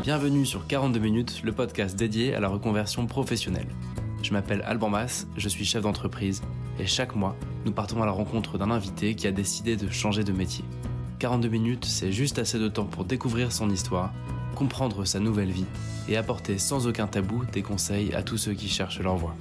Bienvenue sur 42 minutes, le podcast dédié à la reconversion professionnelle. Je m'appelle Alban Mas, je suis chef d'entreprise et chaque mois, nous partons à la rencontre d'un invité qui a décidé de changer de métier. 42 minutes, c'est juste assez de temps pour découvrir son histoire, comprendre sa nouvelle vie et apporter sans aucun tabou des conseils à tous ceux qui cherchent leur voie.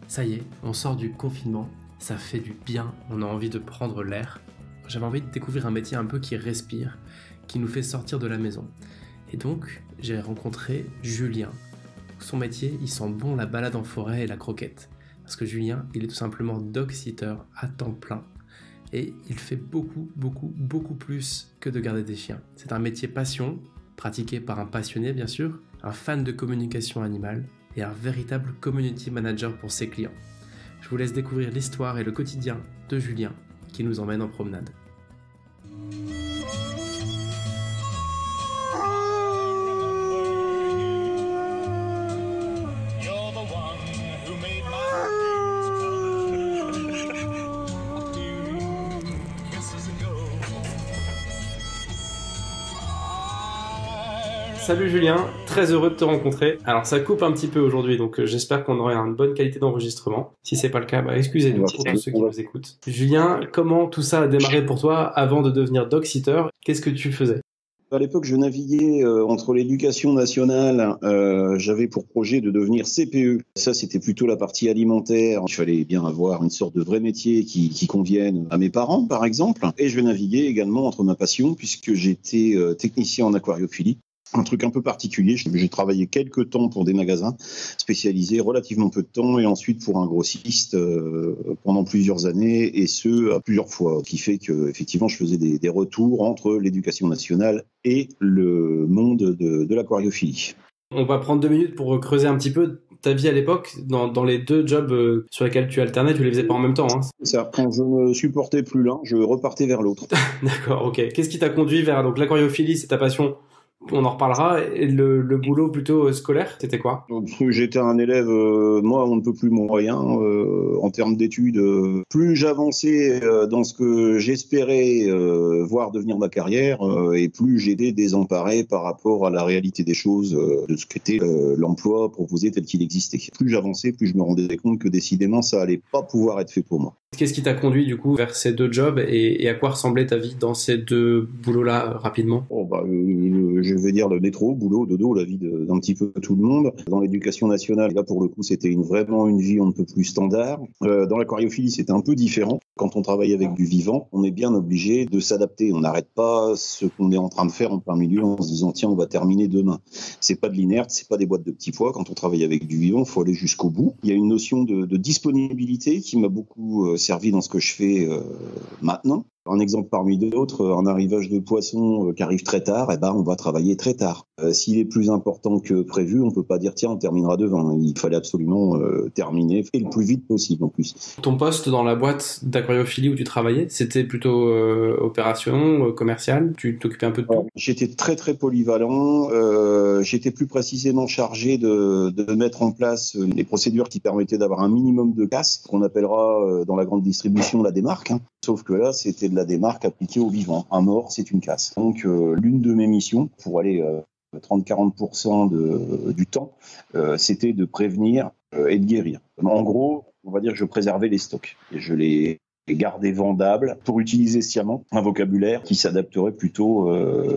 Ça y est, on sort du confinement, ça fait du bien, on a envie de prendre l'air. J'avais envie de découvrir un métier un peu qui respire, qui nous fait sortir de la maison. Et donc, j'ai rencontré Julien. Son métier, il sent bon la balade en forêt et la croquette. Parce que Julien, il est tout simplement dog-sitter à temps plein. Et il fait beaucoup plus que de garder des chiens. C'est un métier passion, pratiqué par un passionné bien sûr, un fan de communication animale, et un véritable community manager pour ses clients. Je vous laisse découvrir l'histoire et le quotidien de Julien qui nous emmène en promenade. Salut Julien, très heureux de te rencontrer. Alors ça coupe un petit peu aujourd'hui, donc j'espère qu'on aura une bonne qualité d'enregistrement. Si c'est pas le cas, excusez-nous pour tous ceux qui nous écoutent. Julien, comment tout ça a démarré pour toi avant de devenir dog-sitter? Qu'est-ce que tu faisais? À l'époque, je naviguais entre l'éducation nationale. J'avais pour projet de devenir CPE. Ça, c'était plutôt la partie alimentaire. Il fallait bien avoir une sorte de vrai métier qui convienne à mes parents, par exemple. Et je naviguais également entre ma passion, puisque j'étais technicien en aquariophilie. Un truc un peu particulier, j'ai travaillé quelques temps pour des magasins spécialisés, relativement peu de temps, et ensuite pour un grossiste pendant plusieurs années, et ce, plusieurs fois, ce qui fait que effectivement, je faisais des retours entre l'éducation nationale et le monde de l'aquariophilie. On va prendre 2 minutes pour creuser un petit peu ta vie à l'époque, dans les 2 jobs sur lesquels tu alternais, tu les faisais pas en même temps, hein. Ça, quand je ne supportais plus l'un, je repartais vers l'autre. D'accord, ok. Qu'est-ce qui t'a conduit vers donc l'aquariophilie, c'est ta passion? On en reparlera. Et le boulot plutôt scolaire, c'était quoi? J'étais un élève, moi, on ne peut plus moyen en termes d'études. Plus j'avançais dans ce que j'espérais voir devenir ma carrière, et plus j'étais désemparé par rapport à la réalité des choses, de ce qu'était l'emploi proposé tel qu'il existait. Plus j'avançais, plus je me rendais compte que décidément, ça allait pas pouvoir être fait pour moi. Qu'est-ce qui t'a conduit du coup vers ces 2 jobs et à quoi ressemblait ta vie dans ces 2 boulots-là rapidement? Je vais dire le métro, boulot, dodo, la vie d'un petit peu tout le monde. Dans l'éducation nationale, là pour le coup, c'était vraiment une vie on ne peut plus standard. Dans l'aquariophilie, c'était un peu différent. Quand on travaille avec du vivant, on est bien obligé de s'adapter. On n'arrête pas ce qu'on est en train de faire en plein milieu en se disant tiens, on va terminer demain. C'est pas de l'inerte, c'est pas des boîtes de petits pois. Quand on travaille avec du vivant, il faut aller jusqu'au bout. Il y a une notion de disponibilité qui m'a beaucoup servi dans ce que je fais maintenant. Un exemple parmi d'autres, un arrivage de poisson qui arrive très tard, on va travailler très tard. S'il est plus important que prévu, on peut pas dire tiens, on terminera devant. Il fallait absolument terminer et le plus vite possible en plus. Ton poste dans la boîte d'aquariophilie où tu travaillais, c'était plutôt opération, commercial? Tu t'occupais un peu de tout? J'étais très polyvalent. J'étais plus précisément chargé de mettre en place les procédures qui permettaient d'avoir un minimum de casse, qu'on appellera dans la grande distribution la démarque. Sauf que là, c'était de la démarque appliquée au vivant. Un mort, c'est une casse. Donc, l'une de mes missions, pour aller 30-40% du temps, c'était de prévenir et de guérir. En gros, on va dire que je préservais les stocks. Et je les gardais vendables pour utiliser sciemment un vocabulaire qui s'adapterait plutôt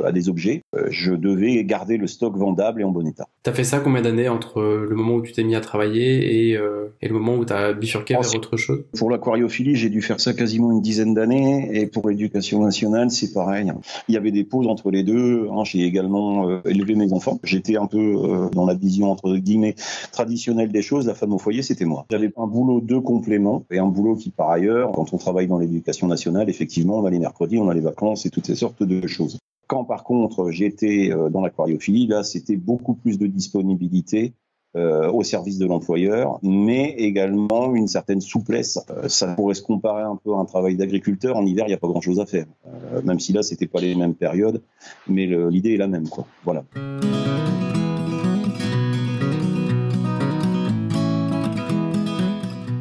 à des objets. Je devais garder le stock vendable et en bon état. T'as fait ça combien d'années entre le moment où tu t'es mis à travailler et le moment où t'as bifurqué vers autre chose? Pour l'aquariophilie, j'ai dû faire ça quasiment une dizaine d'années, et pour l'éducation nationale, c'est pareil. Il y avait des pauses entre les deux. J'ai également élevé mes enfants. J'étais un peu dans la vision entre guillemets traditionnelle des choses. La femme au foyer, c'était moi. J'avais un boulot de complément et un boulot qui, par ailleurs, quand on travaille dans l'éducation nationale, effectivement, on a les mercredis, on a les vacances et toutes ces sortes de choses. Quand par contre j'étais dans l'aquariophilie, là c'était beaucoup plus de disponibilité au service de l'employeur, mais également une certaine souplesse. Ça pourrait se comparer un peu à un travail d'agriculteur. En hiver, il n'y a pas grand-chose à faire, même si là c'était pas les mêmes périodes, mais l'idée est la même, quoi. Voilà.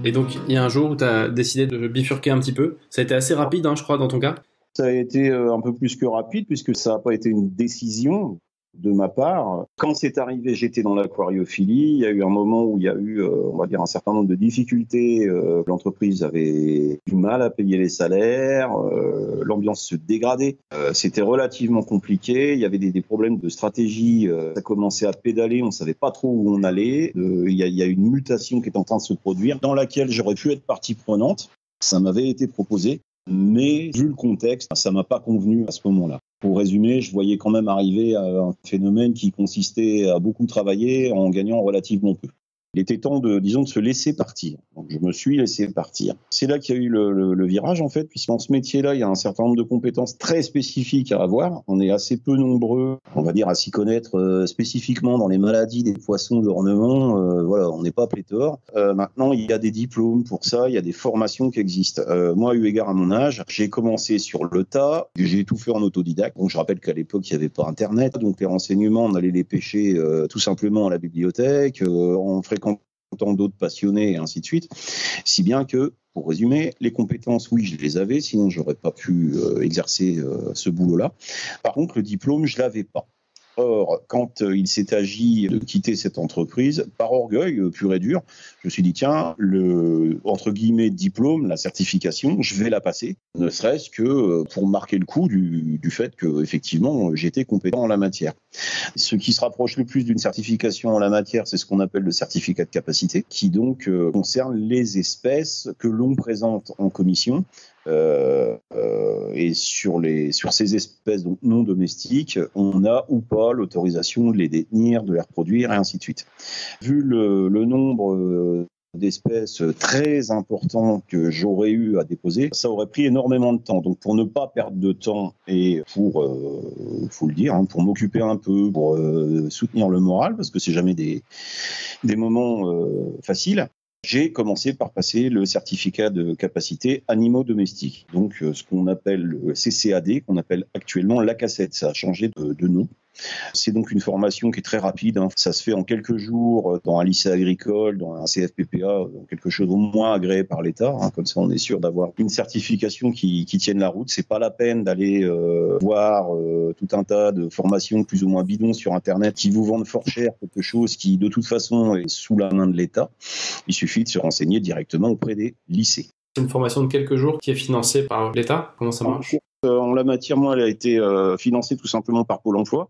Et donc, il y a un jour où tu as décidé de bifurquer un petit peu. Ça a été assez rapide, hein, je crois, dans ton cas. Ça a été un peu plus que rapide puisque ça n'a pas été une décision de ma part. Quand c'est arrivé, j'étais dans l'aquariophilie. Il y a eu un moment où il y a eu, on va dire, un certain nombre de difficultés. L'entreprise avait du mal à payer les salaires. L'ambiance se dégradait. C'était relativement compliqué. Il y avait des problèmes de stratégie. Ça commençait à pédaler. On ne savait pas trop où on allait. Il y a une mutation qui est en train de se produire dans laquelle j'aurais pu être partie prenante. Ça m'avait été proposé. Mais vu le contexte, ça m'a pas convenu à ce moment-là. Pour résumer, je voyais quand même arriver à un phénomène qui consistait à beaucoup travailler en gagnant relativement peu. Il était temps de se laisser partir. Donc, je me suis laissé partir. C'est là qu'il y a eu le virage, en fait, puisque dans ce métier-là, il y a un certain nombre de compétences très spécifiques à avoir. On est assez peu nombreux, on va dire, à s'y connaître spécifiquement dans les maladies des poissons d'ornement. Voilà, on n'est pas pléthore. Maintenant, il y a des diplômes pour ça, il y a des formations qui existent. Moi, eu égard à mon âge, j'ai commencé sur le tas, j'ai tout fait en autodidacte. Donc, je rappelle qu'à l'époque, il n'y avait pas Internet, donc les renseignements, on allait les pêcher tout simplement à la bibliothèque, en fréquentant d'autres passionnés et ainsi de suite. Si bien que, pour résumer, les compétences, oui, je les avais, sinon j'aurais pas pu exercer ce boulot-là. Par contre, le diplôme, je l'avais pas. Or, quand il s'est agi de quitter cette entreprise, par orgueil pur et dur, je me suis dit, tiens, le, entre guillemets, diplôme, la certification, je vais la passer, ne serait-ce que pour marquer le coup du fait que, effectivement, j'étais compétent en la matière. Ce qui se rapproche le plus d'une certification en la matière, c'est ce qu'on appelle le certificat de capacité, qui donc concerne les espèces que l'on présente en commission. Et sur ces espèces donc non domestiques, on a ou pas l'autorisation de les détenir, de les reproduire et ainsi de suite. Vu le nombre d'espèces très importantes que j'aurais eu à déposer, ça aurait pris énormément de temps. Donc pour ne pas perdre de temps et pour, faut le dire, hein, pour m'occuper un peu, pour soutenir le moral, parce que c'est jamais des moments faciles, j'ai commencé par passer le certificat de capacité animaux domestiques, donc ce qu'on appelle le CCAD, qu'on appelle actuellement l'ACACET, ça a changé de nom. C'est donc une formation qui est très rapide, hein. Ça se fait en quelques jours dans un lycée agricole, dans un CFPPA, dans quelque chose au moins agréé par l'État, hein. Comme ça on est sûr d'avoir une certification qui tienne la route. C'est pas la peine d'aller voir tout un tas de formations plus ou moins bidons sur Internet qui vous vendent fort cher quelque chose qui de toute façon est sous la main de l'État. Il suffit de se renseigner directement auprès des lycées. C'est une formation de quelques jours qui est financée par l'État. Comment ça marche ? En la matière, moi, elle a été financée tout simplement par Pôle emploi.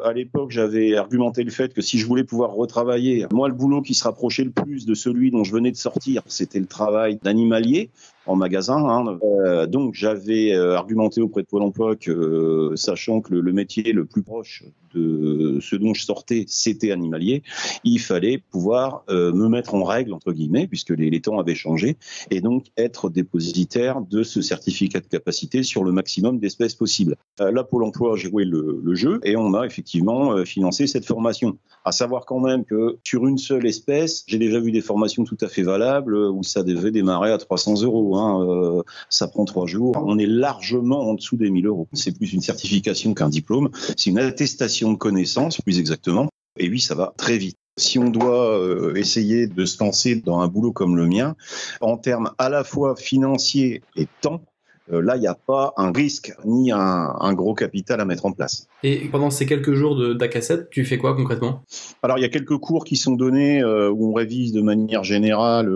À l'époque, j'avais argumenté le fait que si je voulais pouvoir retravailler, moi, le boulot qui se rapprochait le plus de celui dont je venais de sortir, c'était le travail d'animalier en magasin, hein. Donc, j'avais argumenté auprès de Pôle emploi que, sachant que le métier le plus proche de ce dont je sortais, c'était animalier, il fallait pouvoir me mettre en règle, entre guillemets, puisque les temps avaient changé, et donc être dépositaire de ce certificat de capacité sur le maximum d'espèces possibles. Là, Pôle emploi a joué le jeu, et on a effectivement financé cette formation. À savoir quand même que sur une seule espèce, j'ai déjà vu des formations tout à fait valables où ça devait démarrer à 300 €. Hein. Ça prend 3 jours. On est largement en dessous des 1 000 €. C'est plus une certification qu'un diplôme. C'est une attestation de connaissance, plus exactement. Et oui, ça va très vite. Si on doit essayer de se lancer dans un boulot comme le mien, en termes à la fois financiers et temps, là, il n'y a pas un risque ni un gros capital à mettre en place. Et pendant ces quelques jours d'ACACET, tu fais quoi concrètement ? Alors, il y a quelques cours qui sont donnés où on révise de manière générale,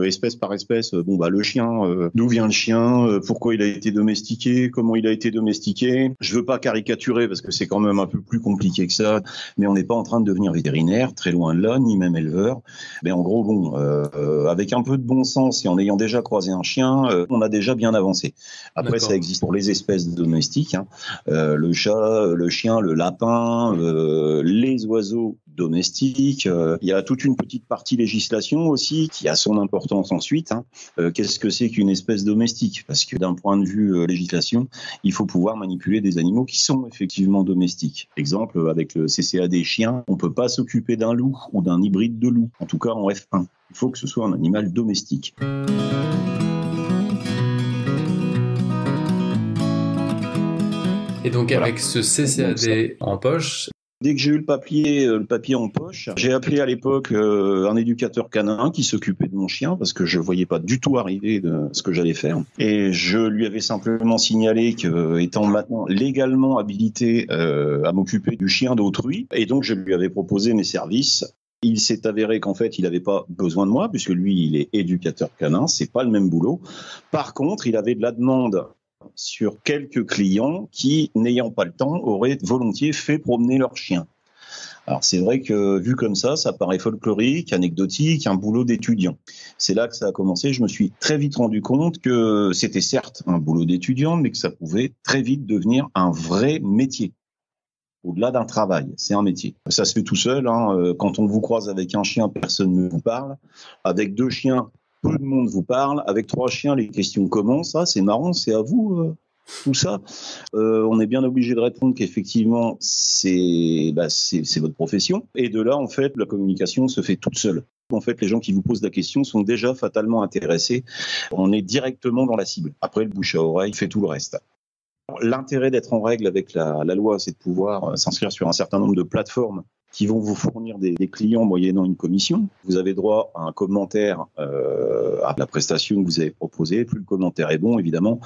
espèce par espèce, le chien, d'où vient le chien, pourquoi il a été domestiqué, comment il a été domestiqué. Je veux pas caricaturer parce que c'est quand même un peu plus compliqué que ça, mais on n'est pas en train de devenir vétérinaire, très loin de là, ni même éleveur. Mais en gros, avec un peu de bon sens et en ayant déjà croisé un chien, on a déjà bien avancé. Après, d'accord, ça existe pour les espèces domestiques, hein. Le chat, le chien, le lapin, les oiseaux domestiques. Il y a toute une petite partie législation aussi qui a son importance ensuite, hein. Qu'est-ce que c'est qu'une espèce domestique ? Parce que d'un point de vue législation, il faut pouvoir manipuler des animaux qui sont effectivement domestiques. Exemple, avec le CCA des chiens, on ne peut pas s'occuper d'un loup ou d'un hybride de loup, en tout cas en F1. Il faut que ce soit un animal domestique. Et donc, voilà, avec ce CCAD en poche, Dès que j'ai eu le papier en poche, j'ai appelé à l'époque un éducateur canin qui s'occupait de mon chien parce que je voyais pas du tout arriver de ce que j'allais faire. Et je lui avais simplement signalé que, étant maintenant légalement habilité à m'occuper du chien d'autrui, et donc je lui avais proposé mes services. Il s'est avéré qu'en fait, il n'avait pas besoin de moi puisque lui, il est éducateur canin, c'est pas le même boulot. Par contre, il avait de la demande sur quelques clients qui, n'ayant pas le temps, auraient volontiers fait promener leur chien. Alors c'est vrai que vu comme ça paraît folklorique, anecdotique, un boulot d'étudiant. C'est là que ça a commencé. Je me suis très vite rendu compte que c'était certes un boulot d'étudiant, mais que ça pouvait très vite devenir un vrai métier. Au-delà d'un travail, c'est un métier. Ça se fait tout seul. Quand on vous croise avec un chien, personne ne vous parle. Avec 2 chiens, peu de monde vous parle. Avec 3 chiens, les questions commencent. Ah, c'est marrant, c'est à vous tout ça. On est bien obligé de répondre qu'effectivement, c'est votre profession. Et de là, en fait, la communication se fait toute seule. En fait, les gens qui vous posent la question sont déjà fatalement intéressés. On est directement dans la cible. Après, le bouche à oreille fait tout le reste. L'intérêt d'être en règle avec la loi, c'est de pouvoir s'inscrire sur un certain nombre de plateformes qui vont vous fournir des clients moyennant une commission. Vous avez droit à un commentaire à la prestation que vous avez proposée. Plus le commentaire est bon, évidemment,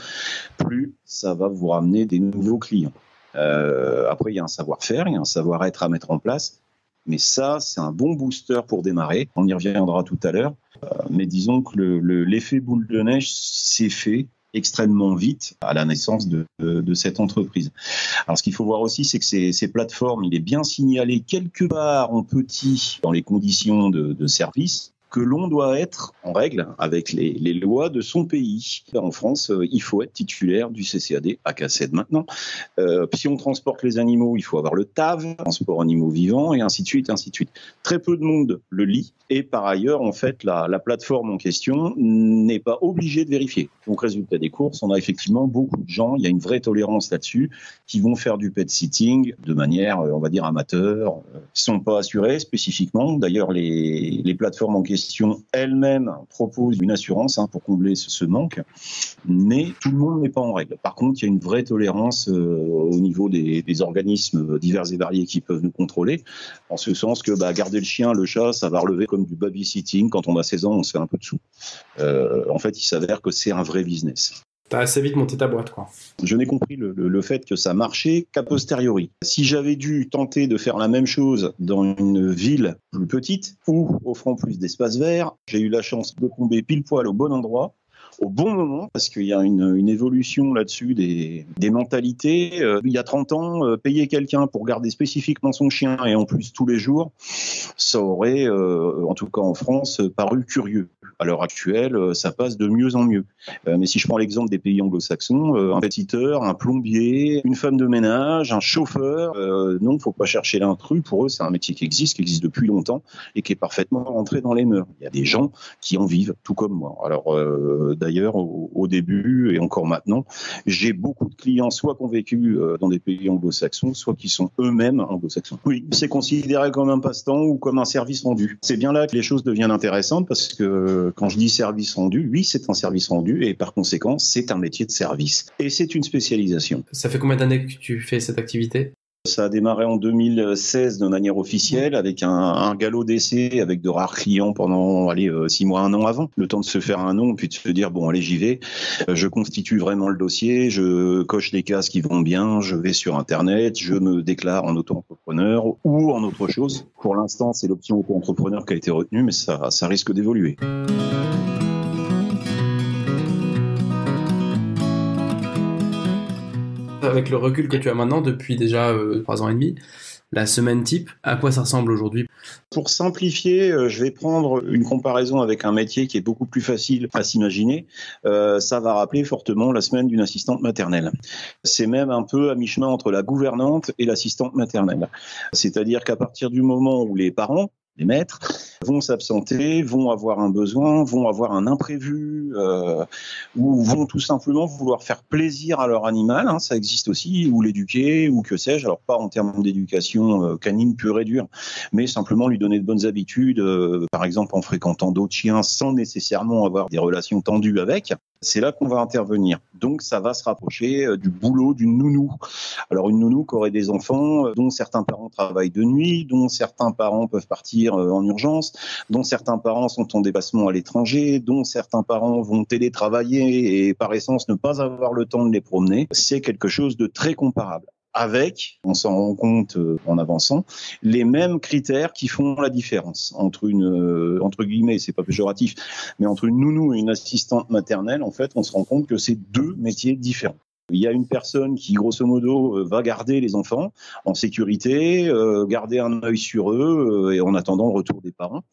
plus ça va vous ramener des nouveaux clients. Après, il y a un savoir-faire, il y a un savoir-être à mettre en place. Mais ça, c'est un bon booster pour démarrer. On y reviendra tout à l'heure. Mais disons que l'effet boule de neige s'est fait extrêmement vite à la naissance de cette entreprise. Alors ce qu'il faut voir aussi, c'est que ces plateformes, il est bien signalé quelque part en petit dans les conditions de service que l'on doit être en règle avec les lois de son pays. En France, il faut être titulaire du CCAD ACACED maintenant. Si on transporte les animaux, il faut avoir le TAV, transport animaux vivants, et ainsi de suite, ainsi de suite. Très peu de monde le lit, et par ailleurs, en fait, la plateforme en question n'est pas obligée de vérifier. Donc, résultat des courses, on a effectivement beaucoup de gens, il y a une vraie tolérance là-dessus, qui vont faire du pet sitting de manière, on va dire, amateur, sont pas assurés spécifiquement. D'ailleurs, les plateformes en question elles-mêmes proposent une assurance pour combler ce manque, mais tout le monde n'est pas en règle. Par contre, il y a une vraie tolérance au niveau des organismes divers et variés qui peuvent nous contrôler, en ce sens que garder le chien, le chat, ça va relever comme du babysitting. Quand on a 16 ans, on se fait un peu de sous. En fait, il s'avère que c'est un vrai business. T'as assez vite monté ta boîte, quoi. Je n'ai compris le fait que ça marchait qu'a posteriori. Si j'avais dû tenter de faire la même chose dans une ville plus petite ou offrant plus d'espace vert, j'ai eu la chance de tomber pile poil au bon endroit, au bon moment, parce qu'il y a une évolution là-dessus des mentalités. Il y a 30 ans, payer quelqu'un pour garder spécifiquement son chien et en plus tous les jours, ça aurait, en tout cas en France, paru curieux. À l'heure actuelle, ça passe de mieux en mieux. Mais si je prends l'exemple des pays anglo-saxons, un pétiteur, un plombier, une femme de ménage, un chauffeur, non, il ne faut pas chercher l'intrus. Pour eux, c'est un métier qui existe depuis longtemps et qui est parfaitement rentré dans les mœurs. Il y a des gens qui en vivent, tout comme moi. Alors, d'ailleurs, au début et encore maintenant, j'ai beaucoup de clients soit qui ont vécu dans des pays anglo-saxons, soit qui sont eux-mêmes anglo-saxons. Oui, c'est considéré comme un passe-temps ou comme un service rendu. C'est bien là que les choses deviennent intéressantes parce que quand je dis service rendu, oui, c'est un service rendu et par conséquent, c'est un métier de service. Et c'est une spécialisation. Ça fait combien d'années que tu fais cette activité ? Ça a démarré en 2016 de manière officielle avec un galop d'essai avec de rares clients pendant 6 mois, 1 an avant. Le temps de se faire un nom puis de se dire bon allez j'y vais. Je constitue vraiment le dossier, je coche les cases qui vont bien, je vais sur internet, je me déclare en auto-entrepreneur ou en autre chose. Pour l'instant c'est l'option auto-entrepreneur qui a été retenue mais ça risque d'évoluer. Avec le recul que tu as maintenant depuis déjà 3 ans et demi, la semaine type, à quoi ça ressemble aujourd'hui ? Pour simplifier, je vais prendre une comparaison avec un métier qui est beaucoup plus facile à s'imaginer. Ça va rappeler fortement la semaine d'une assistante maternelle. C'est même un peu à mi-chemin entre la gouvernante et l'assistante maternelle. C'est-à-dire qu'à partir du moment où les parents, les maîtres, vont s'absenter, vont avoir un besoin, vont avoir un imprévu, ou vont tout simplement vouloir faire plaisir à leur animal, ça existe aussi, ou l'éduquer, ou que sais-je, alors pas en termes d'éducation canine pure et dure, mais simplement lui donner de bonnes habitudes, par exemple en fréquentant d'autres chiens sans nécessairement avoir des relations tendues avec. C'est là qu'on va intervenir. Donc, ça va se rapprocher du boulot d'une nounou. Alors, une nounou qui aurait des enfants dont certains parents travaillent de nuit, dont certains parents peuvent partir en urgence, dont certains parents sont en déplacement à l'étranger, dont certains parents vont télétravailler et par essence ne pas avoir le temps de les promener. C'est quelque chose de très comparable. Avec, on s'en rend compte en avançant, les mêmes critères qui font la différence entre une, entre guillemets, c'est pas péjoratif, mais entre une nounou et une assistante maternelle, en fait, on se rend compte que c'est deux métiers différents. Il y a une personne qui, grosso modo, va garder les enfants en sécurité, garder un œil sur eux et en attendant le retour des parents.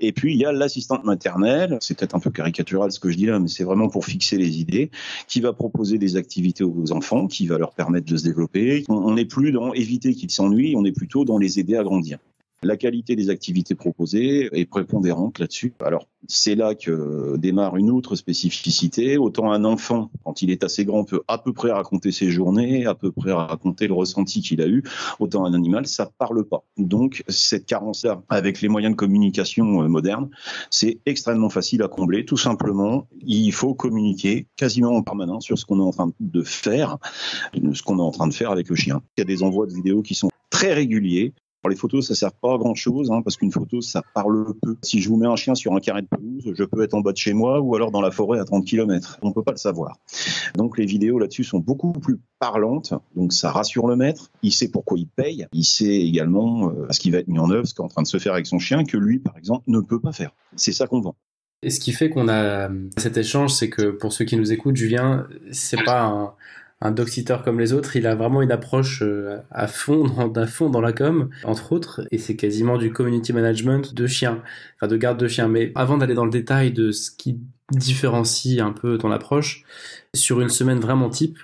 Et puis, il y a l'assistante maternelle, c'est peut-être un peu caricatural ce que je dis là, mais c'est vraiment pour fixer les idées, qui va proposer des activités aux enfants, qui va leur permettre de se développer. On n'est plus dans éviter qu'ils s'ennuient, on est plutôt dans les aider à grandir. La qualité des activités proposées est prépondérante là-dessus. Alors, c'est là que démarre une autre spécificité. Autant un enfant, quand il est assez grand, peut à peu près raconter ses journées, à peu près raconter le ressenti qu'il a eu. Autant un animal, ça parle pas. Donc, cette carence-là, avec les moyens de communication modernes, c'est extrêmement facile à combler. Tout simplement, il faut communiquer quasiment en permanence sur ce qu'on est en train de faire, ce qu'on est en train de faire avec le chien. Il y a des envois de vidéos qui sont très réguliers. Les photos, ça sert pas à grand chose, parce qu'une photo, ça parle peu. Si je vous mets un chien sur un carré de pelouse, je peux être en bas de chez moi ou alors dans la forêt à 30 km. On peut pas le savoir. Donc les vidéos là-dessus sont beaucoup plus parlantes. Donc ça rassure le maître. Il sait pourquoi il paye. Il sait également ce qui va être mis en œuvre, ce qui est en train de se faire avec son chien, que lui, par exemple, ne peut pas faire. C'est ça qu'on vend. Et ce qui fait qu'on a cet échange, c'est que pour ceux qui nous écoutent, Julien, c'est pas un dog-sitter comme les autres, il a vraiment une approche à fond dans la com, entre autres, et c'est quasiment du community management de chiens, enfin de garde de chiens. Mais avant d'aller dans le détail de ce qui différencie un peu ton approche, sur une semaine vraiment type,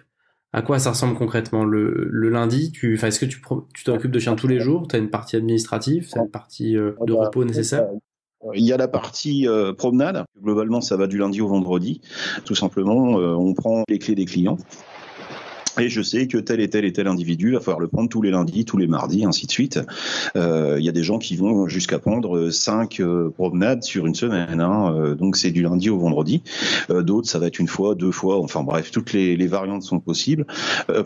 à quoi ça ressemble concrètement? Le lundi, est-ce que tu t'occupes de chiens tous les jours? Tu as une partie administrative, tu as une partie de repos nécessaire? Il y a la partie promenade. Globalement, ça va du lundi au vendredi. Tout simplement, on prend les clés des clients. Et je sais que tel et tel individu va falloir le prendre tous les lundis, tous les mardis, ainsi de suite. Il y a des gens qui vont jusqu'à prendre 5 promenades sur une semaine. Donc c'est du lundi au vendredi. D'autres, ça va être une fois, 2 fois. Enfin bref, toutes les variantes sont possibles.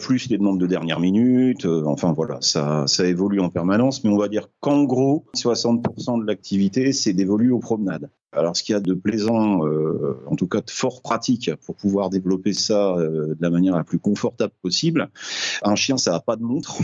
Plus les demandes de dernière minute. Enfin voilà, ça évolue en permanence. Mais on va dire qu'en gros, 60% de l'activité, c'est dévolu aux promenades. Alors, ce qu'il y a de plaisant, en tout cas de fort pratique pour pouvoir développer ça de la manière la plus confortable possible, un chien, ça n'a pas de montre.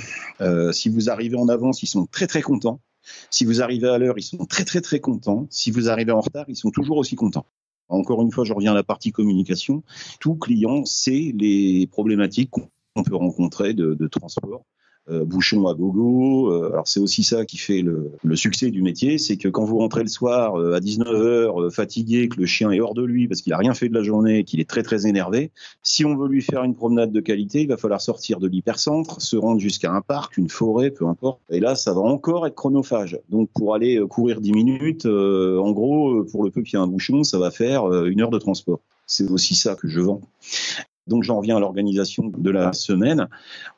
Si vous arrivez en avance, ils sont très très contents. Si vous arrivez à l'heure, ils sont très très très contents. Si vous arrivez en retard, ils sont toujours aussi contents. Encore une fois, je reviens à la partie communication. Tout client sait les problématiques qu'on peut rencontrer de transport. Bouchon à gogo. Alors c'est aussi ça qui fait le succès du métier, c'est que quand vous rentrez le soir à 19h fatigué, que le chien est hors de lui parce qu'il a rien fait de la journée, qu'il est très très énervé, si on veut lui faire une promenade de qualité, il va falloir sortir de l'hypercentre, se rendre jusqu'à un parc, une forêt, peu importe. Et là, ça va encore être chronophage. Donc pour aller courir 10 minutes, en gros, pour le peu qu'il y ait un bouchon, ça va faire 1 heure de transport. C'est aussi ça que je vends. Donc j'en reviens à l'organisation de la semaine.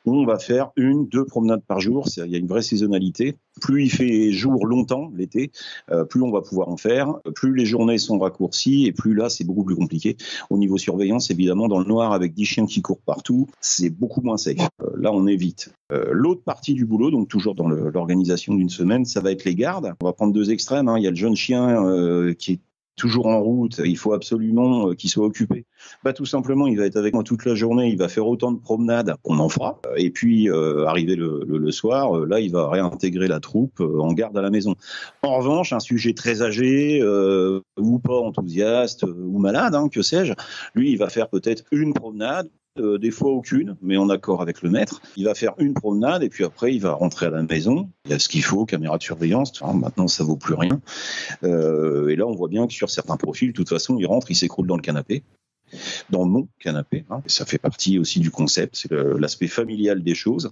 On va faire 1-2 promenades par jour. Il y a une vraie saisonnalité. Plus il fait jour longtemps l'été, plus on va pouvoir en faire. Plus les journées sont raccourcies et plus là c'est beaucoup plus compliqué. Au niveau surveillance, évidemment, dans le noir avec 10 chiens qui courent partout, c'est beaucoup moins safe. Là on évite. L'autre partie du boulot, donc toujours dans l'organisation d'une semaine, ça va être les gardes. On va prendre 2 extrêmes. Il y a le jeune chien qui est toujours en route, il faut absolument qu'il soit occupé. Tout simplement, il va être avec moi toute la journée, il va faire autant de promenades qu'on en fera. Et puis, arrivé le soir, là, il va réintégrer la troupe en garde à la maison. En revanche, un sujet très âgé, ou pas enthousiaste, ou malade, que sais-je, lui, il va faire peut-être une promenade, des fois aucune, mais en accord avec le maître. Il va faire une promenade et puis après il va rentrer à la maison. Il y a ce qu'il faut, caméra de surveillance. Maintenant ça vaut plus rien. Et là on voit bien que sur certains profils, de toute façon, il rentre, il s'écroule dans le canapé. Dans mon canapé, ça fait partie aussi du concept, c'est l'aspect familial des choses,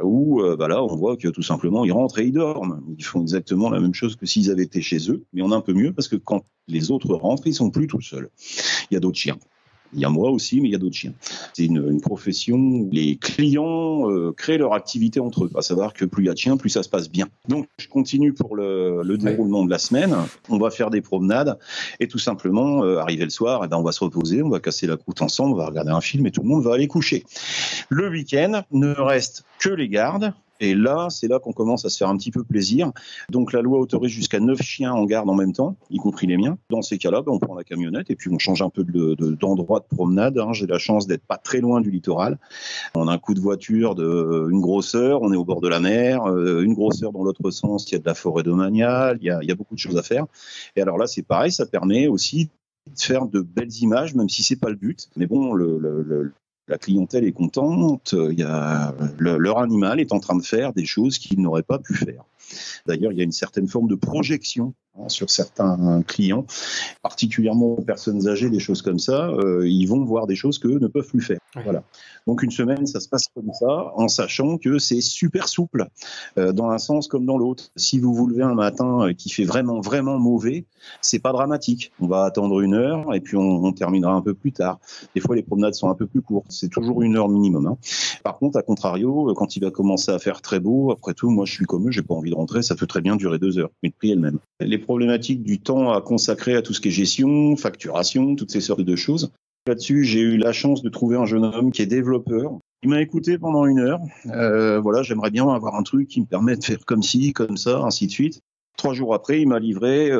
où là on voit que tout simplement ils rentrent et ils dorment. Ils font exactement la même chose que s'ils avaient été chez eux, mais on a un peu mieux parce que quand les autres rentrent, ils sont plus tout seuls. Il y a d'autres chiens. Il y a moi aussi, mais il y a d'autres chiens. C'est une profession où les clients créent leur activité entre eux. À savoir que plus il y a de chiens, plus ça se passe bien. Donc, je continue pour le déroulement de la semaine. On va faire des promenades et tout simplement, arriver le soir, on va se reposer, on va casser la croûte ensemble, on va regarder un film et tout le monde va aller coucher. Le week-end, ne reste que les gardes. Et là, c'est là qu'on commence à se faire un petit peu plaisir. Donc la loi autorise jusqu'à 9 chiens en garde en même temps, y compris les miens. Dans ces cas-là, on prend la camionnette et puis on change un peu d'endroit de promenade. J'ai la chance d'être pas très loin du littoral. On a un coup de voiture d'une grosseur, on est au bord de la mer. Une grosseur dans l'autre sens, il y a de la forêt domaniale, il y a beaucoup de choses à faire. Et alors là, c'est pareil, ça permet aussi de faire de belles images, même si c'est pas le but. Mais bon, la clientèle est contente, leur animal est en train de faire des choses qu'il n'aurait pas pu faire. D'ailleurs, il y a une certaine forme de projection sur certains clients, particulièrement aux personnes âgées, des choses comme ça, ils vont voir des choses qu'eux ne peuvent plus faire. Ouais. Voilà. Donc une semaine, ça se passe comme ça, en sachant que c'est super souple, dans un sens comme dans l'autre. Si vous vous levez un matin qui fait vraiment, vraiment mauvais, c'est pas dramatique. On va attendre 1 heure et puis on terminera un peu plus tard. Des fois, les promenades sont un peu plus courtes. C'est toujours 1 heure minimum. Par contre, à contrario, quand il va commencer à faire très beau, après tout, moi je suis comme eux, j'ai pas envie de rentrer, ça peut très bien durer 2 heures, mais le prix est le même. Les problématiques du temps à consacrer à tout ce qui est gestion, facturation, toutes ces sortes de choses. Là-dessus, j'ai eu la chance de trouver un jeune homme qui est développeur. Il m'a écouté pendant 1 heure. Voilà, j'aimerais bien avoir un truc qui me permet de faire comme ci, comme ça, ainsi de suite. 3 jours après, il m'a livré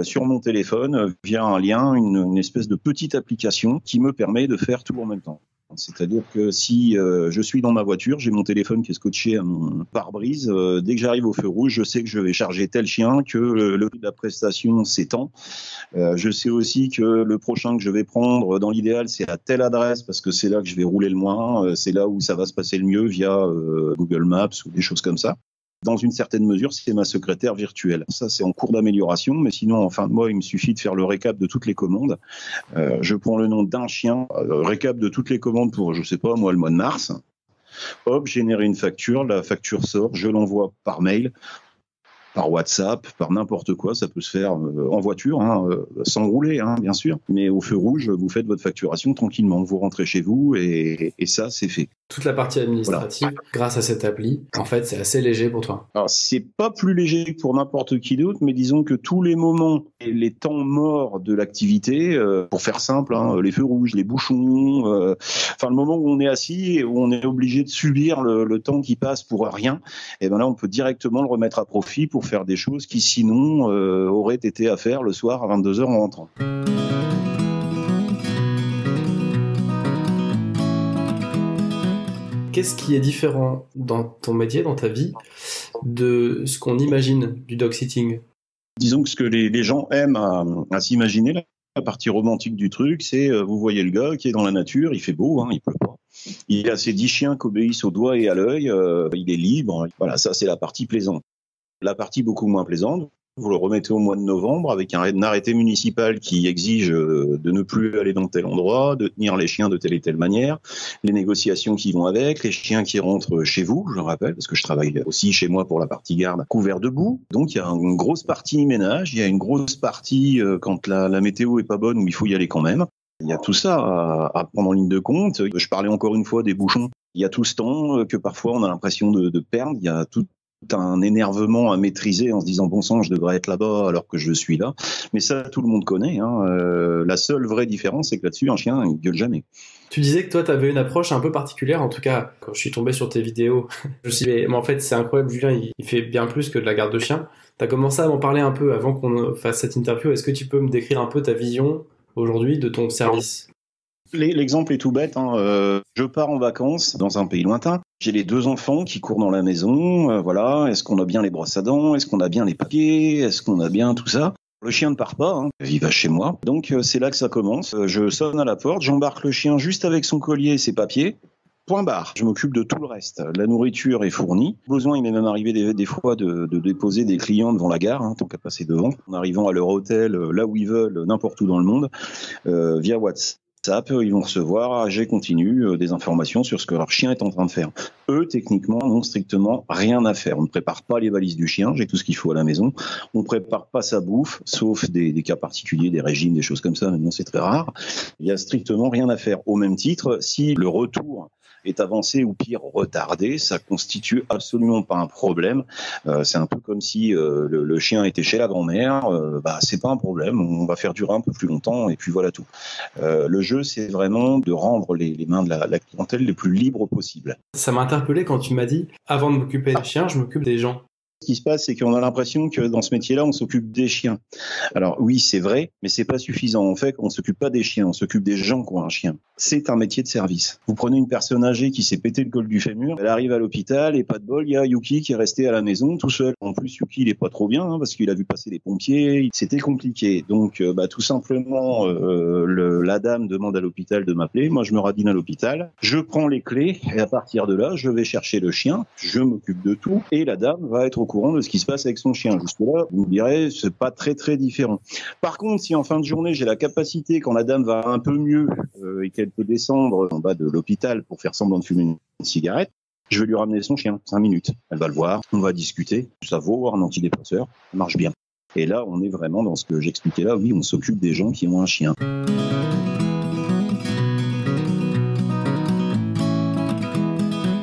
sur mon téléphone, via un lien, une espèce de petite application qui me permet de faire tout en même temps. C'est-à-dire que si je suis dans ma voiture, j'ai mon téléphone qui est scotché à mon pare-brise. Dès que j'arrive au feu rouge, je sais que je vais charger tel chien, que le prix de la prestation s'étend. Je sais aussi que le prochain que je vais prendre, dans l'idéal, c'est à telle adresse parce que c'est là que je vais rouler le moins. C'est là où ça va se passer le mieux via Google Maps ou des choses comme ça. Dans une certaine mesure, c'est ma secrétaire virtuelle. Ça, c'est en cours d'amélioration, mais sinon, en fin de mois, il me suffit de faire le récap de toutes les commandes. Je prends le nom d'un chien, récap de toutes les commandes pour, je sais pas, moi, le mois de mars. Hop, générer une facture, la facture sort, je l'envoie par mail, par WhatsApp, par n'importe quoi. Ça peut se faire en voiture, sans rouler, bien sûr. Mais au feu rouge, vous faites votre facturation tranquillement. Vous rentrez chez vous et ça, c'est fait. Toute la partie administrative, voilà. Grâce à cette appli, en fait, c'est assez léger pour toi. Alors, c'est pas plus léger que pour n'importe qui d'autre, mais disons que tous les moments et les temps morts de l'activité, pour faire simple, les feux rouges, les bouchons, le moment où on est assis et où on est obligé de subir le temps qui passe pour rien, et ben là, on peut directement le remettre à profit pour faire des choses qui, sinon, auraient été à faire le soir à 22h en rentrant. Qu'est-ce qui est différent dans ton métier, dans ta vie, de ce qu'on imagine du dog-sitting ? Disons que ce que les gens aiment à s'imaginer, la partie romantique du truc, c'est vous voyez le gars qui est dans la nature, il fait beau, il pleut pas. Il a ses 10 chiens qui obéissent au doigt et à l'œil, il est libre. Voilà, ça c'est la partie plaisante. La partie beaucoup moins plaisante, vous le remettez au mois de novembre avec un arrêté municipal qui exige de ne plus aller dans tel endroit, de tenir les chiens de telle et telle manière, les négociations qui vont avec, les chiens qui rentrent chez vous, je le rappelle, parce que je travaille aussi chez moi pour la partie garde, couvert de boue. Donc il y a une grosse partie ménage, il y a une grosse partie quand la météo est pas bonne où il faut y aller quand même. Il y a tout ça à prendre en ligne de compte. Je parlais encore une fois des bouchons. Il y a tout ce temps que parfois on a l'impression de perdre. Il y a tout un énervement à maîtriser en se disant bon sang je devrais être là-bas alors que je suis là, mais ça tout le monde connaît, la seule vraie différence c'est que là-dessus un chien il gueule jamais. Tu disais que toi tu avais une approche un peu particulière, en tout cas quand je suis tombé sur tes vidéos je me suis dit mais en fait c'est incroyable, Julien il fait bien plus que de la garde de chien. Tu as commencé à m'en parler un peu avant qu'on fasse cette interview, est-ce que tu peux me décrire un peu ta vision aujourd'hui de ton service ? L'exemple est tout bête, je pars en vacances dans un pays lointain, j'ai les 2 enfants qui courent dans la maison, voilà, est-ce qu'on a bien les brosses à dents, est-ce qu'on a bien les papiers, est-ce qu'on a bien tout ça ? Le chien ne part pas, il va chez moi, donc c'est là que ça commence, je sonne à la porte, j'embarque le chien juste avec son collier et ses papiers, point barre, je m'occupe de tout le reste, la nourriture est fournie, besoin il m'est même arrivé des fois de déposer des clients devant la gare, tant qu'à passer devant, en arrivant à leur hôtel, là où ils veulent, n'importe où dans le monde, via WhatsApp. WhatsApp, ils vont recevoir à jet continu des informations sur ce que leur chien est en train de faire. Eux, techniquement, n'ont strictement rien à faire. On ne prépare pas les valises du chien, j'ai tout ce qu'il faut à la maison. On ne prépare pas sa bouffe, sauf des cas particuliers, des régimes, des choses comme ça. Maintenant, c'est très rare. Il n'y a strictement rien à faire. Au même titre, si le retour est avancé ou pire retardé, ça constitue absolument pas un problème. C'est un peu comme si le chien était chez la grand-mère, c'est pas un problème, on va faire durer un peu plus longtemps et puis voilà tout. Le jeu, c'est vraiment de rendre les mains de la clientèle les plus libres possible. Ça m'a interpellé quand tu m'as dit « Avant de m'occuper des chiens, je m'occupe des gens ». Ce qui se passe, c'est qu'on a l'impression que dans ce métier-là, on s'occupe des chiens. Alors oui, c'est vrai, mais c'est pas suffisant. En fait, on s'occupe pas des chiens, on s'occupe des gens qui ont un chien. C'est un métier de service. Vous prenez une personne âgée qui s'est pété le col du fémur, elle arrive à l'hôpital et pas de bol, il y a Yuki qui est resté à la maison tout seul. En plus, Yuki, il est pas trop bien parce qu'il a vu passer les pompiers. C'était compliqué. Donc, tout simplement, la dame demande à l'hôpital de m'appeler. Moi, je me radine à l'hôpital. Je prends les clés et à partir de là, je vais chercher le chien. Je m'occupe de tout et la dame va être au courant de ce qui se passe avec son chien. Jusque-là, vous me direz, c'est pas très très différent. Par contre, si en fin de journée, j'ai la capacité, quand la dame va un peu mieux et qu'elle peut descendre en bas de l'hôpital pour faire semblant de fumer une cigarette, je vais lui ramener son chien, 5 minutes. Elle va le voir, on va discuter. Ça vaut un antidépresseur, ça marche bien. Et là, on est vraiment dans ce que j'expliquais là. Oui, on s'occupe des gens qui ont un chien.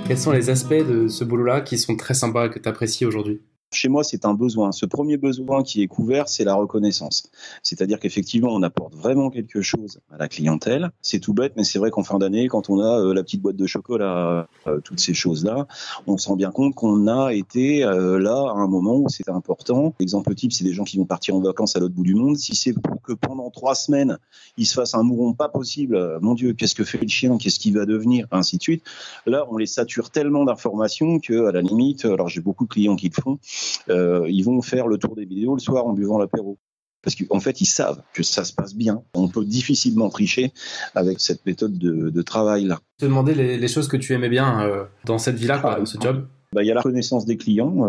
Quels sont les aspects de ce boulot-là qui sont très sympas et que tu apprécies aujourd'hui ? Chez moi, c'est un besoin. Ce premier besoin qui est couvert, c'est la reconnaissance. C'est-à-dire qu'effectivement, on apporte vraiment quelque chose à la clientèle. C'est tout bête, mais c'est vrai qu'en fin d'année, quand on a la petite boîte de chocolat, toutes ces choses-là, on se rend bien compte qu'on a été là à un moment où c'était important. L'exemple type, c'est des gens qui vont partir en vacances à l'autre bout du monde. Si c'est pour que pendant 3 semaines, ils se fassent un mouron pas possible, mon Dieu, qu'est-ce que fait le chien, qu'est-ce qu'il va devenir, ainsi de suite. Là, on les sature tellement d'informations que, à la limite, alors j'ai beaucoup de clients qui le font, ils vont faire le tour des vidéos le soir en buvant l'apéro. Parce qu'en fait, ils savent que ça se passe bien. On peut difficilement tricher avec cette méthode de travail-là. Je te demandais les choses que tu aimais bien dans cette vie-là, dans ce job. Il y a la connaissance des clients.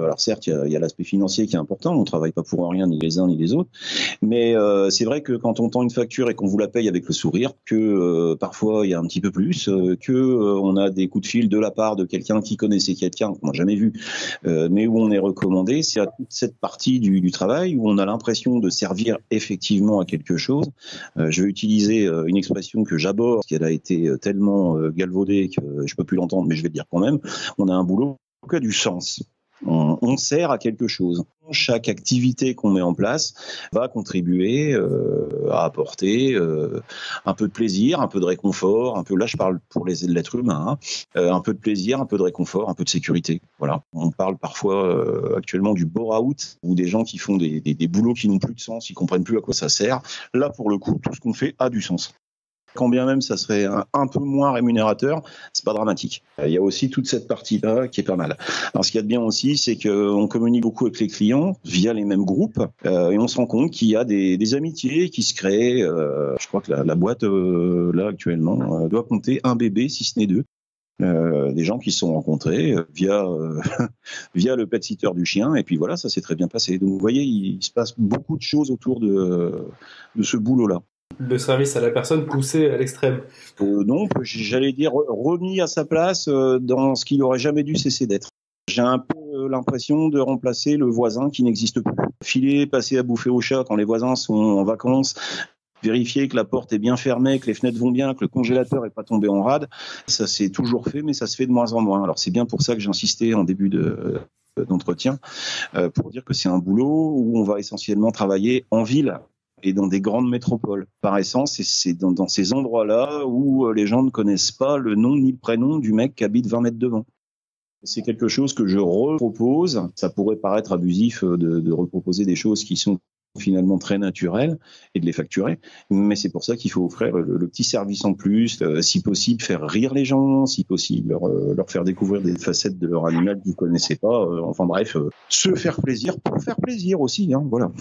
Alors certes, il y a l'aspect financier qui est important. On ne travaille pas pour rien, ni les uns ni les autres. Mais c'est vrai que quand on tend une facture et qu'on vous la paye avec le sourire, que parfois il y a un petit peu plus, que on a des coups de fil de la part de quelqu'un qui connaissait quelqu'un qu'on n'a jamais vu, mais où on est recommandé, c'est à toute cette partie du travail où on a l'impression de servir effectivement à quelque chose. Je vais utiliser une expression que j'aborde, parce qu'elle a été tellement galvaudée que je peux plus l'entendre, mais je vais le dire quand même. On a un boulot qui a du sens. On sert à quelque chose. Chaque activité qu'on met en place va contribuer à apporter un peu de plaisir, un peu de réconfort, un peu, là je parle pour l'être humain, un peu de plaisir, un peu de réconfort, un peu de sécurité. Voilà. On parle parfois actuellement du bore-out, ou des gens qui font des boulots qui n'ont plus de sens, ils comprennent plus à quoi ça sert. Là, pour le coup, tout ce qu'on fait a du sens. Quand bien même ça serait un peu moins rémunérateur, c'est pas dramatique. Il y a aussi toute cette partie-là qui est pas mal. Alors ce qu'il y a de bien aussi, c'est qu'on communique beaucoup avec les clients via les mêmes groupes et on se rend compte qu'il y a des amitiés qui se créent. Je crois que la boîte là actuellement doit compter un bébé, si ce n'est 2. Des gens qui se sont rencontrés via le pet-sitter du chien, et puis voilà, ça s'est très bien passé. Donc vous voyez, il se passe beaucoup de choses autour de ce boulot-là. Le service à la personne poussé à l'extrême. Non, j'allais dire remis à sa place dans ce qu'il n'aurait jamais dû cesser d'être. J'ai un peu l'impression de remplacer le voisin qui n'existe plus. Filer, passer à bouffer au chat quand les voisins sont en vacances, vérifier que la porte est bien fermée, que les fenêtres vont bien, que le congélateur n'est pas tombé en rade, ça s'est toujours fait, mais ça se fait de moins en moins. Alors c'est bien pour ça que j'insistais en début d'entretien, pour dire que c'est un boulot où on va essentiellement travailler en ville et dans des grandes métropoles. Par essence, c'est dans ces endroits-là où les gens ne connaissent pas le nom ni le prénom du mec qui habite 20 mètres devant. C'est quelque chose que je repropose. Ça pourrait paraître abusif de reproposer des choses qui sont finalement très naturelles et de les facturer, mais c'est pour ça qu'il faut offrir le petit service en plus, si possible faire rire les gens, si possible leur faire découvrir des facettes de leur animal qu'ils ne connaissaient pas, enfin bref, se faire plaisir pour faire plaisir aussi, hein, voilà.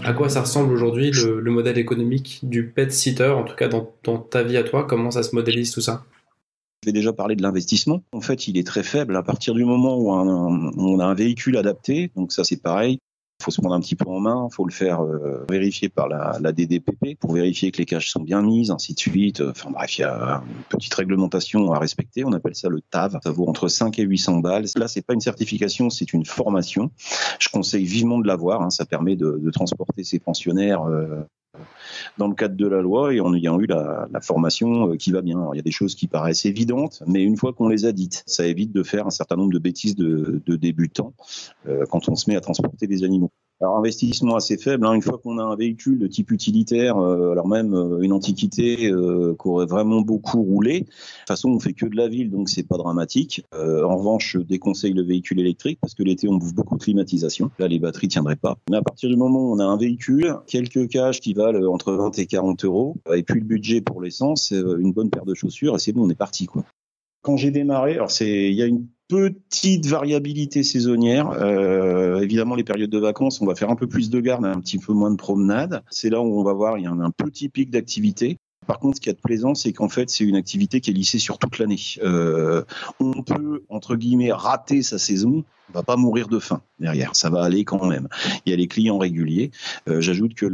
À quoi ça ressemble aujourd'hui le modèle économique du pet sitter, en tout cas dans ta vie à toi, comment ça se modélise tout ça ? Je vais déjà parler de l'investissement. En fait, il est très faible à partir du moment où on a un véhicule adapté, donc ça c'est pareil. Il faut se prendre un petit peu en main, il faut le faire vérifier par la DDPP pour vérifier que les cages sont bien mises, ainsi de suite. Enfin bref, il y a une petite réglementation à respecter. On appelle ça le TAV. Ça vaut entre 5 et 800 balles. Là, c'est pas une certification, c'est une formation. Je conseille vivement de l'avoir. Ça permet de transporter ces pensionnaires dans le cadre de la loi et en ayant eu la formation qui va bien. Alors, il y a des choses qui paraissent évidentes, mais une fois qu'on les a dites, ça évite de faire un certain nombre de bêtises de débutants quand on se met à transporter des animaux. Alors, investissement assez faible, une fois qu'on a un véhicule de type utilitaire, alors même une antiquité qui aurait vraiment beaucoup roulé. De toute façon, on fait que de la ville, donc c'est pas dramatique. En revanche, je déconseille le véhicule électrique parce que l'été, on bouffe beaucoup de climatisation. Là, les batteries tiendraient pas. Mais à partir du moment où on a un véhicule, quelques cages qui valent entre 20 et 40 euros, et puis le budget pour l'essence, une bonne paire de chaussures, et c'est bon, on est parti, quoi. Quand j'ai démarré, alors il y a une petite variabilité saisonnière. Évidemment, les périodes de vacances, on va faire un peu plus de garde, un petit peu moins de promenade. C'est là où on va voir, il y a un petit pic d'activité. Par contre, ce qu'il y a de plaisant, c'est qu'en fait, c'est une activité qui est lissée sur toute l'année. On peut, entre guillemets, rater sa saison, on va pas mourir de faim derrière, ça va aller quand même. Il y a les clients réguliers. J'ajoute que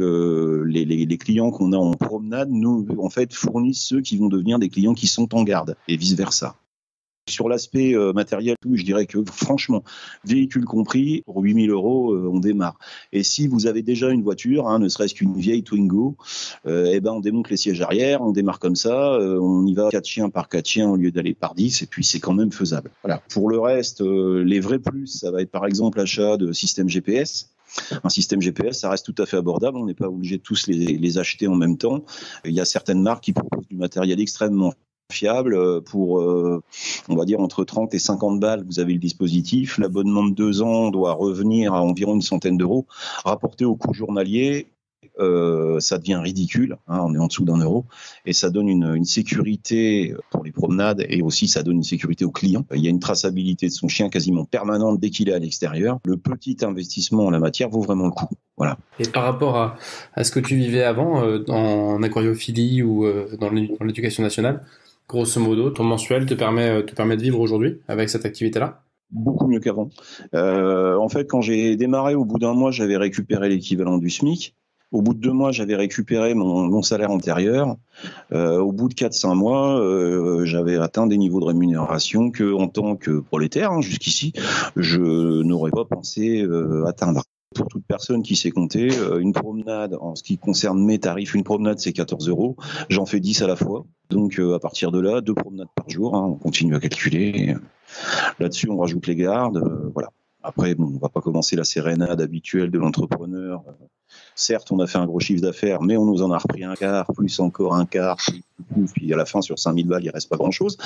les clients qu'on a en promenade, nous, en fait, fournissent ceux qui vont devenir des clients qui sont en garde, et vice-versa. Sur l'aspect matériel, je dirais que franchement, véhicule compris, pour 8 000 euros, on démarre. Et si vous avez déjà une voiture, ne serait-ce qu'une vieille Twingo, on démonte les sièges arrière, on démarre comme ça, on y va 4 chiens par 4 chiens au lieu d'aller par 10, et puis c'est quand même faisable. Voilà. Pour le reste, les vrais plus, ça va être par exemple l'achat de systèmes GPS. Un système GPS, ça reste tout à fait abordable. On n'est pas obligé de tous les acheter en même temps. Il y a certaines marques qui proposent du matériel extrêmement fiable pour, on va dire, entre 30 et 50 balles, vous avez le dispositif. L'abonnement de 2 ans doit revenir à environ une centaine d'euros. Rapporté au coût journalier, ça devient ridicule, on est en dessous d'1 euro, et ça donne une sécurité pour les promenades, et aussi ça donne une sécurité aux clients. Il y a une traçabilité de son chien quasiment permanente dès qu'il est à l'extérieur. Le petit investissement en la matière vaut vraiment le coup. Voilà. Et par rapport à ce que tu vivais avant, en aquariophilie ou dans l'éducation nationale, grosso modo, ton mensuel te permet de vivre aujourd'hui avec cette activité-là? Beaucoup mieux qu'avant. En fait, quand j'ai démarré, au bout d'1 mois, j'avais récupéré l'équivalent du SMIC. Au bout de 2 mois, j'avais récupéré mon salaire antérieur. Au bout de 4-5 mois, j'avais atteint des niveaux de rémunération que, en tant que prolétaire, jusqu'ici, je n'aurais pas pensé atteindre. Pour toute personne qui sait compter, une promenade, en ce qui concerne mes tarifs, une promenade c'est 14 euros, j'en fais 10 à la fois. Donc à partir de là, 2 promenades par jour, on continue à calculer. Là-dessus, on rajoute les gardes, voilà. Après, on ne va pas commencer la sérénade habituelle de l'entrepreneur. Certes, on a fait un gros chiffre d'affaires, mais on nous en a repris un quart, plus encore un quart, puis à la fin, sur 5 000 balles, il ne reste pas grand-chose.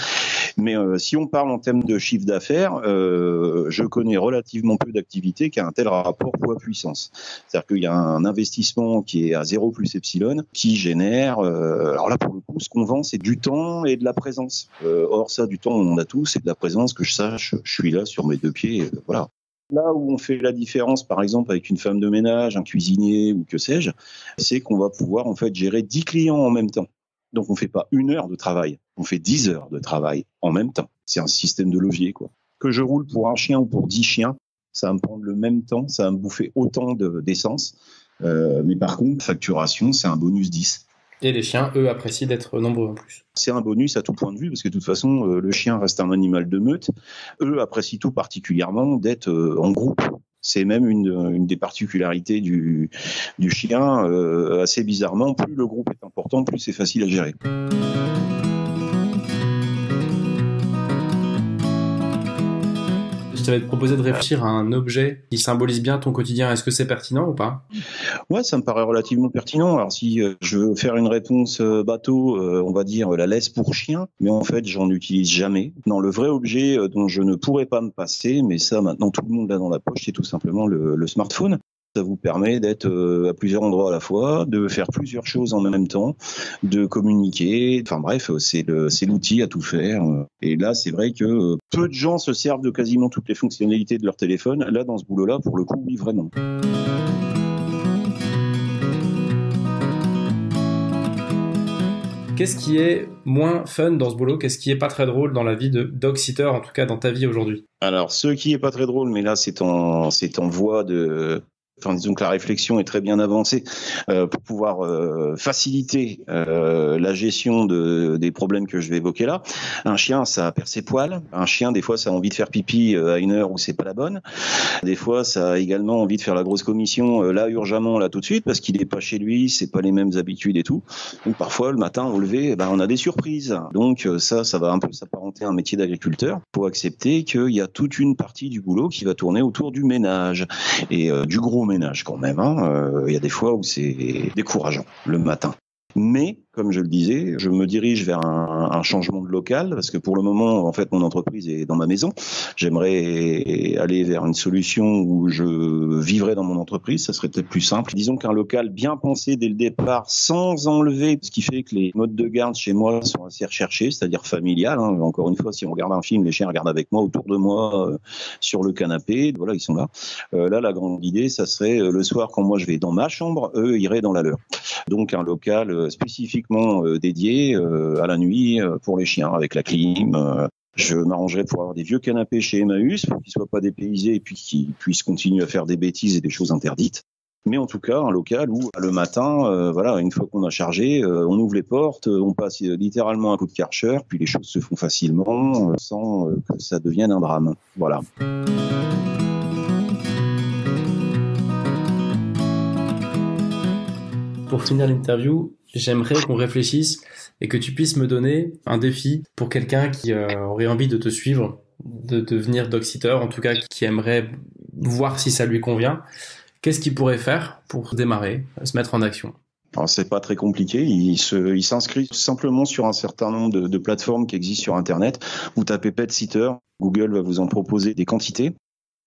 Mais si on parle en termes de chiffre d'affaires, je connais relativement peu d'activités qui a un tel rapport poids-puissance. C'est-à-dire qu'il y a un investissement qui est à 0 plus epsilon, qui génère... alors là, pour le coup, ce qu'on vend, c'est du temps et de la présence. Or, ça, du temps, on en a tous, et de la présence, que je sache, je suis là sur mes 2 pieds, voilà. Là où on fait la différence, par exemple, avec une femme de ménage, un cuisinier ou que sais-je, c'est qu'on va pouvoir en fait gérer 10 clients en même temps. Donc on ne fait pas 1 heure de travail, on fait 10 heures de travail en même temps. C'est un système de levier, quoi. Que je roule pour un chien ou pour 10 chiens, ça va me prendre le même temps, ça va me bouffer autant d'essence. Mais par contre, facturation, c'est un bonus 10. Et les chiens, eux, apprécient d'être nombreux en plus. C'est un bonus à tout point de vue, parce que de toute façon, le chien reste un animal de meute. Eux apprécient tout particulièrement d'être en groupe. C'est même une des particularités du chien. Assez bizarrement, plus le groupe est important, plus c'est facile à gérer. Je t'avais proposé de réfléchir à un objet qui symbolise bien ton quotidien. Est-ce que c'est pertinent ou pas? Ouais, ça me paraît relativement pertinent. Alors si je veux faire une réponse bateau, on va dire la laisse pour chien, mais en fait j'en utilise jamais. Non, le vrai objet dont je ne pourrais pas me passer, mais ça maintenant tout le monde l'a dans la poche, c'est tout simplement le smartphone. Ça vous permet d'être à plusieurs endroits à la fois, de faire plusieurs choses en même temps, de communiquer. Enfin bref, c'est l'outil à tout faire. Et là, c'est vrai que peu de gens se servent de quasiment toutes les fonctionnalités de leur téléphone. Là, dans ce boulot-là, pour le coup, oui, vraiment. Qu'est-ce qui est moins fun dans ce boulot? Qu'est-ce qui est pas très drôle dans la vie de dog-sitter, en tout cas dans ta vie aujourd'hui? Alors, ce qui est pas très drôle, mais là, c'est en voie de Enfin, disons que la réflexion est très bien avancée pour pouvoir faciliter la gestion des problèmes que je vais évoquer là. Un chien, ça perd ses poils. Un chien, des fois, ça a envie de faire pipi à une heure où c'est pas la bonne. Des fois, ça a également envie de faire la grosse commission là urgemment, là tout de suite, parce qu'il est pas chez lui, c'est pas les mêmes habitudes et tout. Donc parfois, le matin, au lever, on a des surprises. Donc ça va un peu s'apparenter à un métier d'agriculteur. Faut accepter qu'il y a toute une partie du boulot qui va tourner autour du ménage et du gros ménage quand même. Il y a des fois où c'est décourageant le matin. Mais, comme je le disais, je me dirige vers un changement de local parce que pour le moment, en fait, mon entreprise est dans ma maison. J'aimerais aller vers une solution où je vivrais dans mon entreprise. Ça serait peut-être plus simple. Disons qu'un local bien pensé dès le départ, sans enlever, ce qui fait que les modes de garde chez moi sont assez recherchés, c'est-à-dire familial. Encore une fois, si on regarde un film, les chiens regardent avec moi, autour de moi, sur le canapé. Voilà, ils sont là. Là, la grande idée, ça serait le soir, quand moi je vais dans ma chambre, eux iraient dans la leur. Donc un local spécifiquement dédié à la nuit pour les chiens, avec la clim. Je m'arrangerais pour avoir des vieux canapés chez Emmaüs pour qu'ils soient pas dépaysés et puis qu'ils puissent continuer à faire des bêtises et des choses interdites. Mais en tout cas, un local où le matin, une fois qu'on a chargé, on ouvre les portes, on passe littéralement un coup de Karcher, puis les choses se font facilement sans que ça devienne un drame. Voilà. Pour finir l'interview, j'aimerais qu'on réfléchisse et que tu puisses me donner un défi pour quelqu'un qui aurait envie de te suivre, de devenir dog-sitter, en tout cas qui aimerait voir si ça lui convient. Qu'est-ce qu'il pourrait faire pour démarrer, se mettre en action ? Alors, c'est pas très compliqué. Il s'inscrit simplement sur un certain nombre de plateformes qui existent sur Internet. Vous tapez Pet Sitter, Google va vous en proposer des quantités.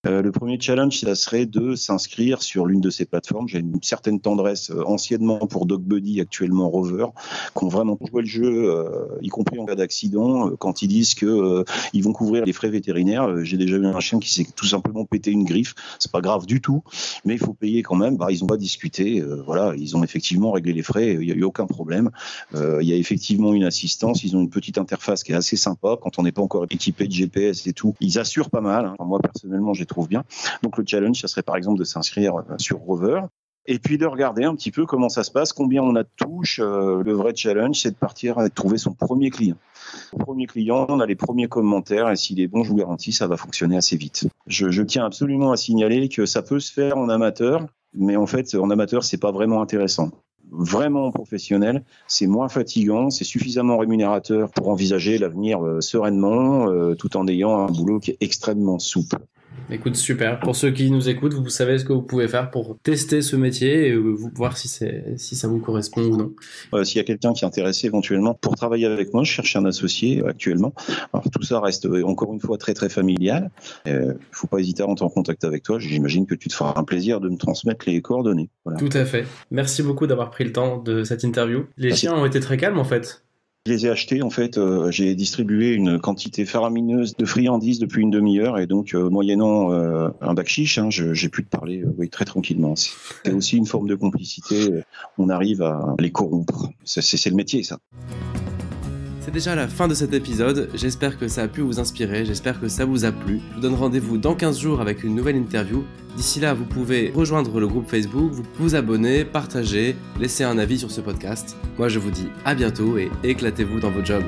Le premier challenge, ça serait de s'inscrire sur l'une de ces plateformes. J'ai une certaine tendresse anciennement pour DogBuddy, actuellement Rover, qui ont vraiment joué le jeu, y compris en cas d'accident, quand ils disent que ils vont couvrir les frais vétérinaires. J'ai déjà eu un chien qui s'est tout simplement pété une griffe. C'est pas grave du tout, mais il faut payer quand même. Ils n'ont pas discuté. Ils ont effectivement réglé les frais. Il n'y a eu aucun problème. Il y a effectivement une assistance. Ils ont une petite interface qui est assez sympa. Quand on n'est pas encore équipé de GPS et tout, ils assurent pas mal. Enfin, moi, personnellement, j'ai trouve bien. Donc le challenge, ça serait par exemple de s'inscrire sur Rover et puis de regarder un petit peu comment ça se passe, combien on a de touches. Le vrai challenge, c'est de partir et de trouver son premier client. Au premier client, on a les premiers commentaires et s'il est bon, je vous garantis, ça va fonctionner assez vite. Je tiens absolument à signaler que ça peut se faire en amateur, mais en fait, en amateur, c'est pas vraiment intéressant. Vraiment professionnel, c'est moins fatigant, c'est suffisamment rémunérateur pour envisager l'avenir sereinement, tout en ayant un boulot qui est extrêmement souple. Écoute, super. Pour ceux qui nous écoutent, vous savez ce que vous pouvez faire pour tester ce métier et voir si ça vous correspond ou non. S'il y a quelqu'un qui est intéressé éventuellement pour travailler avec moi, je cherche un associé actuellement. Alors tout ça reste encore une fois très très familial. Faut pas hésiter à rentrer en contact avec toi. J'imagine que tu te feras un plaisir de me transmettre les coordonnées. Voilà. Tout à fait. Merci beaucoup d'avoir pris le temps de cette interview. Les chiens ont été très calmes en fait. Je les ai achetés, en fait, j'ai distribué une quantité faramineuse de friandises depuis une demi-heure et donc, moyennant un bac chiche, j'ai pu te parler très tranquillement. C'est aussi une forme de complicité, on arrive à les corrompre. C'est le métier, ça. C'est déjà la fin de cet épisode, j'espère que ça a pu vous inspirer, j'espère que ça vous a plu. Je vous donne rendez-vous dans 15 jours avec une nouvelle interview. D'ici là, vous pouvez rejoindre le groupe Facebook, vous abonner, partager, laisser un avis sur ce podcast. Moi je vous dis à bientôt et éclatez-vous dans vos jobs.